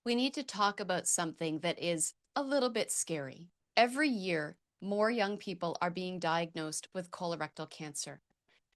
we need to talk about something that is a little bit scary. Every year, more young people are being diagnosed with colorectal cancer.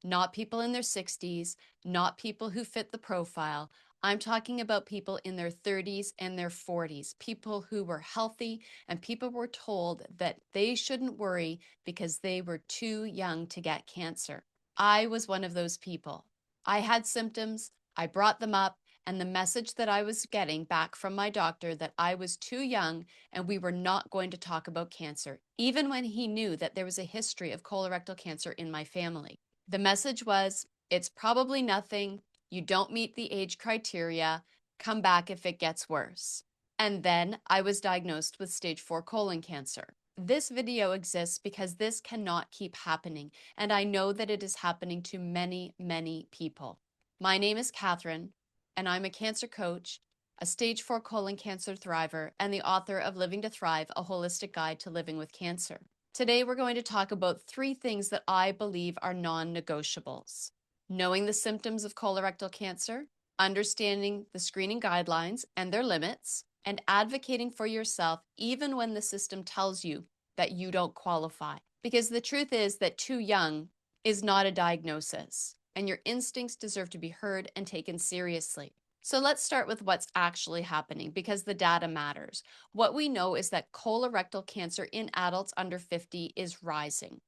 Not people in their 60s, not people who fit the profile. I'm talking about people in their 30s and their 40s, people who were healthy and people were told that they shouldn't worry because they were too young to get cancer. I was one of those people. I had symptoms, I brought them up, and the message that I was getting back from my doctor that I was too young and we were not going to talk about cancer, even when he knew that there was a history of colorectal cancer in my family. The message was, it's probably nothing. You don't meet the age criteria. Come back if it gets worse. And then I was diagnosed with stage 4 colon cancer. This video exists because this cannot keep happening, and I know that it is happening to many, many people. My name is Catherine, and I'm a cancer coach, a stage 4 colon cancer thriver, and the author of Living to Thrive, a holistic guide to living with cancer. Today, we're going to talk about 3 things that I believe are non-negotiables. Knowing the symptoms of colorectal cancer, understanding the screening guidelines and their limits, and advocating for yourself even when the system tells you that you don't qualify. Because the truth is that too young is not a diagnosis, and your instincts deserve to be heard and taken seriously. So let's start with what's actually happening because the data matters. What we know is that colorectal cancer in adults under 50 is rising.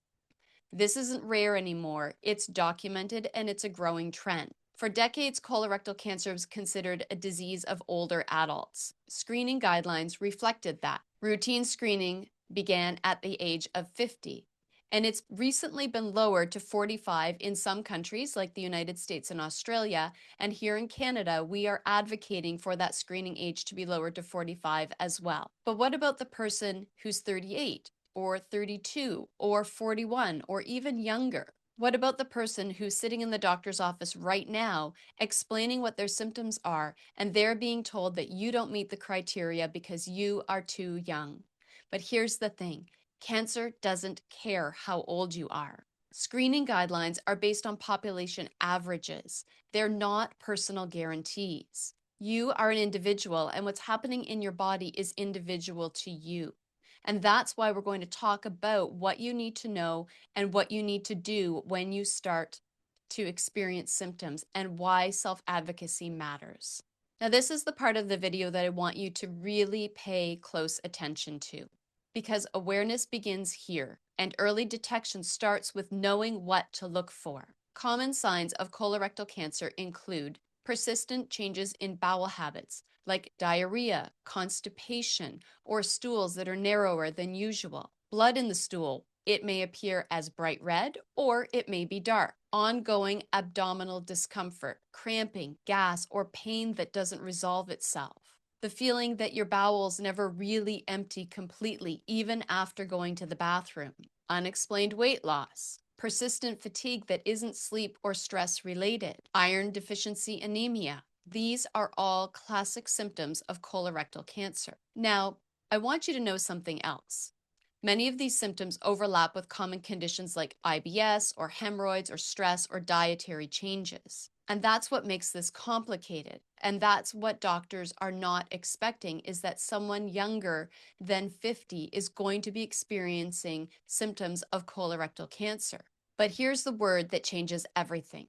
This isn't rare anymore. It's documented and it's a growing trend. For decades, colorectal cancer was considered a disease of older adults. Screening guidelines reflected that. Routine screening began at the age of 50. And it's recently been lowered to 45 in some countries like the United States and Australia. And here in Canada, we are advocating for that screening age to be lowered to 45 as well. But what about the person who's 38 or 32 or 41 or even younger? What about the person who's sitting in the doctor's office right now explaining what their symptoms are and they're being told that you don't meet the criteria because you are too young? But here's the thing. Cancer doesn't care how old you are. Screening guidelines are based on population averages. They're not personal guarantees. You are an individual, and what's happening in your body is individual to you. And that's why we're going to talk about what you need to know and what you need to do when you start to experience symptoms and why self-advocacy matters. Now, this is the part of the video that I want you to really pay close attention to, because awareness begins here, and early detection starts with knowing what to look for. Common signs of colorectal cancer include persistent changes in bowel habits, like diarrhea, constipation, or stools that are narrower than usual. Blood in the stool. It may appear as bright red or it may be dark. Ongoing abdominal discomfort, cramping, gas, or pain that doesn't resolve itself. The feeling that your bowels never really empty completely, even after going to the bathroom. Unexplained weight loss. Persistent fatigue that isn't sleep or stress related. Iron deficiency anemia. These are all classic symptoms of colorectal cancer. Now, I want you to know something else. Many of these symptoms overlap with common conditions like IBS or hemorrhoids or stress or dietary changes. And that's what makes this complicated. And that's what doctors are not expecting, is that someone younger than 50 is going to be experiencing symptoms of colorectal cancer. But here's the word that changes everything: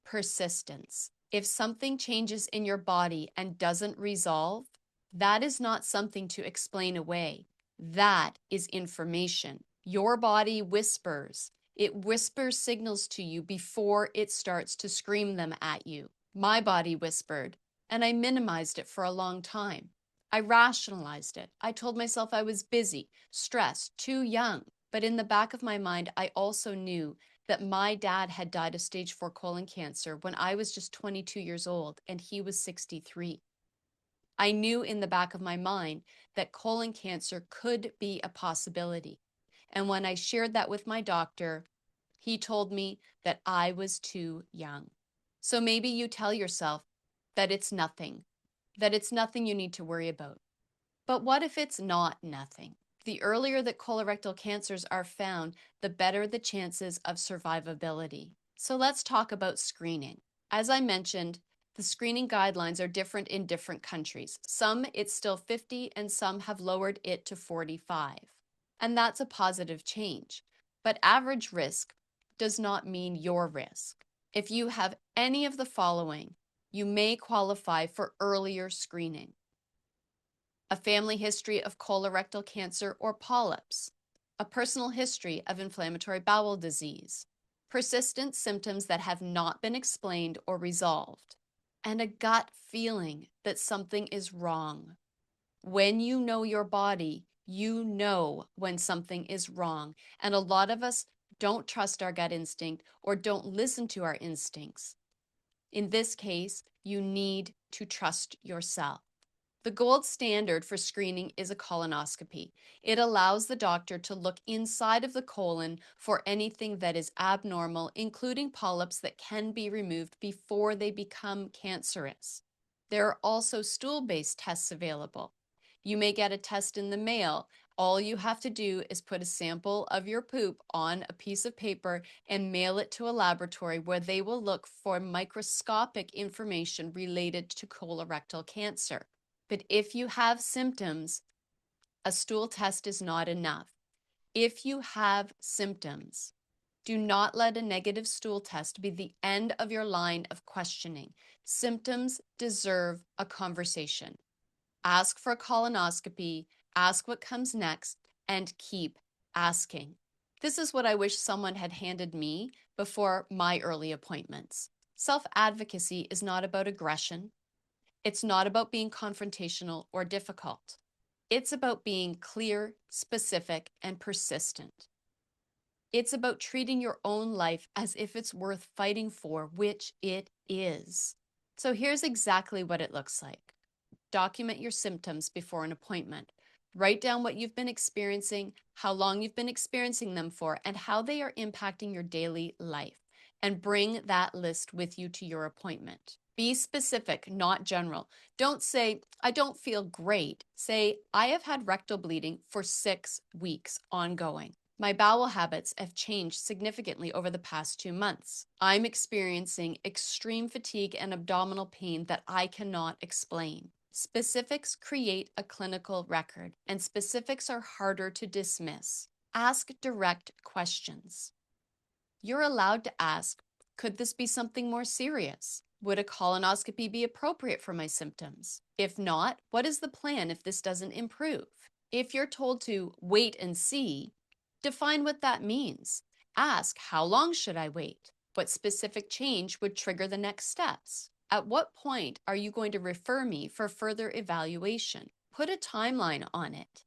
persistence. If something changes in your body and doesn't resolve, that is not something to explain away. That is information. Your body whispers. It whispers signals to you before it starts to scream them at you. My body whispered, and I minimized it for a long time. I rationalized it. I told myself I was busy, stressed, too young. But in the back of my mind, I also knew that my dad had died of stage 4 colon cancer when I was just 22 years old and he was 63. I knew in the back of my mind that colon cancer could be a possibility. And when I shared that with my doctor, he told me that I was too young. So maybe you tell yourself that it's nothing you need to worry about. But what if it's not nothing? The earlier that colorectal cancers are found, the better the chances of survivability. So let's talk about screening. As I mentioned, The screening guidelines are different in different countries. Some it's still 50 and some have lowered it to 45. And that's a positive change. But average risk does not mean your risk. If you have any of the following, you may qualify for earlier screening: a family history of colorectal cancer or polyps, a personal history of inflammatory bowel disease, persistent symptoms that have not been explained or resolved, and a gut feeling that something is wrong. When you know your body, you know when something is wrong. And a lot of us don't trust our gut instinct or don't listen to our instincts. In this case, you need to trust yourself. The gold standard for screening is a colonoscopy. It allows the doctor to look inside of the colon for anything that is abnormal, including polyps that can be removed before they become cancerous. There are also stool-based tests available. You may get a test in the mail. All you have to do is put a sample of your poop on a piece of paper and mail it to a laboratory where they will look for microscopic information related to colorectal cancer. But if you have symptoms, a stool test is not enough. If you have symptoms, do not let a negative stool test be the end of your line of questioning. Symptoms deserve a conversation. Ask for a colonoscopy, ask what comes next, and keep asking. This is what I wish someone had handed me before my early appointments. Self-advocacy is not about aggression. It's not about being confrontational or difficult. It's about being clear, specific, and persistent. It's about treating your own life as if it's worth fighting for, which it is. So here's exactly what it looks like. Document your symptoms before an appointment. Write down what you've been experiencing, how long you've been experiencing them for, and how they are impacting your daily life. And bring that list with you to your appointment. Be specific, not general. Don't say, I don't feel great. Say, I have had rectal bleeding for 6 weeks ongoing. My bowel habits have changed significantly over the past 2 months. I'm experiencing extreme fatigue and abdominal pain that I cannot explain. Specifics create a clinical record, and specifics are harder to dismiss. Ask direct questions. You're allowed to ask, could this be something more serious? Would a colonoscopy be appropriate for my symptoms? If not, what is the plan if this doesn't improve? If you're told to wait and see, define what that means. Ask, how long should I wait? What specific change would trigger the next steps? At what point are you going to refer me for further evaluation? Put a timeline on it.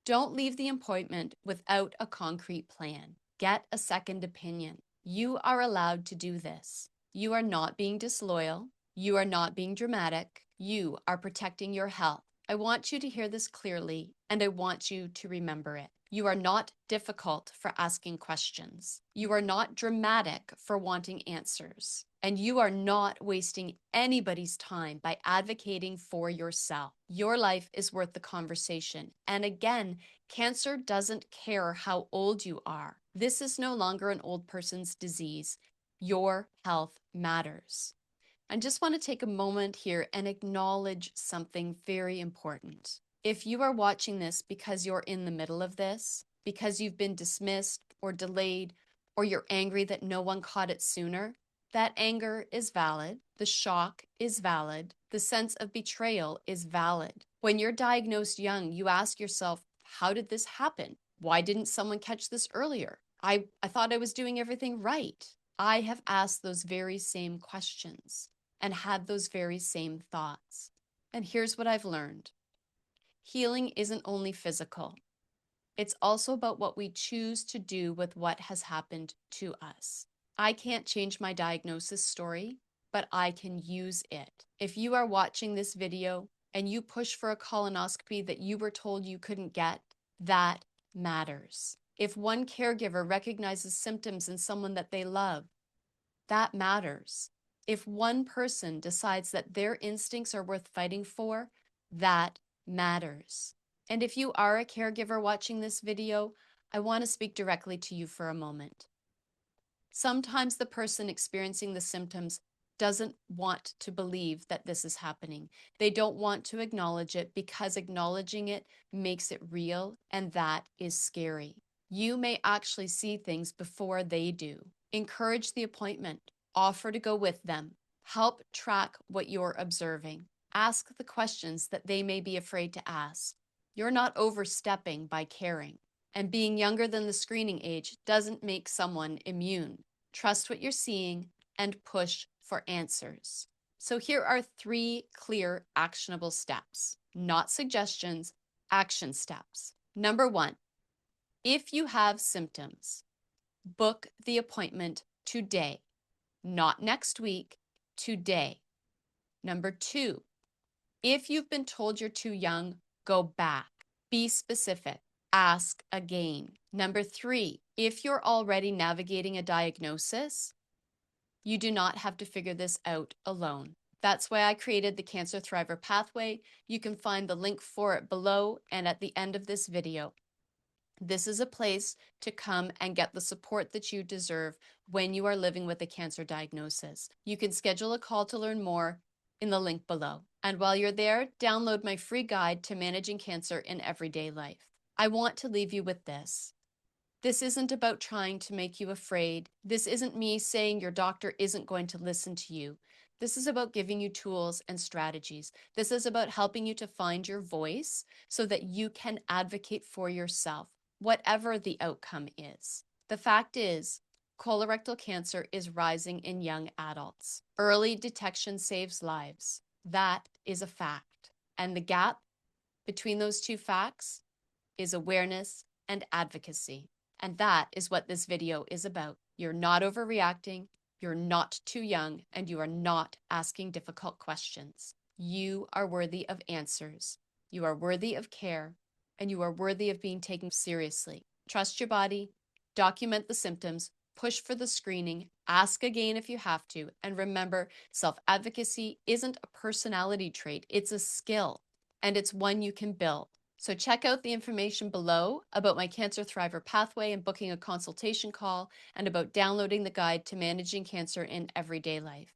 Don't leave the appointment without a concrete plan. Get a second opinion. You are allowed to do this. You are not being disloyal. You are not being dramatic. You are protecting your health. I want you to hear this clearly, and I want you to remember it. You are not difficult for asking questions. You are not dramatic for wanting answers. And you are not wasting anybody's time by advocating for yourself. Your life is worth the conversation. And again, cancer doesn't care how old you are. This is no longer an old person's disease. Your health matters. I just want to take a moment here and acknowledge something very important. If you are watching this because you're in the middle of this, because you've been dismissed or delayed, or you're angry that no one caught it sooner, that anger is valid. The shock is valid. The sense of betrayal is valid. When you're diagnosed young, you ask yourself, how did this happen? Why didn't someone catch this earlier? I thought I was doing everything right. I have asked those very same questions and had those very same thoughts. And here's what I've learned. Healing isn't only physical. It's also about what we choose to do with what has happened to us. I can't change my diagnosis story, but I can use it. If you are watching this video and you push for a colonoscopy that you were told you couldn't get, that matters. If one caregiver recognizes symptoms in someone that they love, that matters. If one person decides that their instincts are worth fighting for, that matters. And if you are a caregiver watching this video, I want to speak directly to you for a moment. Sometimes the person experiencing the symptoms doesn't want to believe that this is happening. They don't want to acknowledge it because acknowledging it makes it real, and that is scary. You may actually see things before they do. Encourage the appointment. Offer to go with them. Help track what you're observing. Ask the questions that they may be afraid to ask. You're not overstepping by caring. And being younger than the screening age doesn't make someone immune. Trust what you're seeing and push for answers. So here are 3 clear actionable steps, not suggestions, action steps. Number 1, if you have symptoms, book the appointment today, not next week, today. Number 2, if you've been told you're too young, go back. Be specific. Ask again. Number 3, if you're already navigating a diagnosis, you do not have to figure this out alone. That's why I created the Cancer Thriver Pathway. You can find the link for it below and at the end of this video. This is a place to come and get the support that you deserve when you are living with a cancer diagnosis. You can schedule a call to learn more in the link below. And while you're there, download my free guide to managing cancer in everyday life. I want to leave you with this. This isn't about trying to make you afraid. This isn't me saying your doctor isn't going to listen to you. This is about giving you tools and strategies. This is about helping you to find your voice so that you can advocate for yourself, whatever the outcome is. The fact is, colorectal cancer is rising in young adults. Early detection saves lives. That is a fact. And the gap between those two facts is awareness and advocacy. And that is what this video is about. You're not overreacting, you're not too young, and you are not asking difficult questions. You are worthy of answers. You are worthy of care, and you are worthy of being taken seriously. Trust your body, document the symptoms, push for the screening, ask again if you have to, and remember, self-advocacy isn't a personality trait, it's a skill, and it's one you can build. So check out the information below about my Cancer Thriver Pathway and booking a consultation call, and about downloading the guide to managing cancer in everyday life.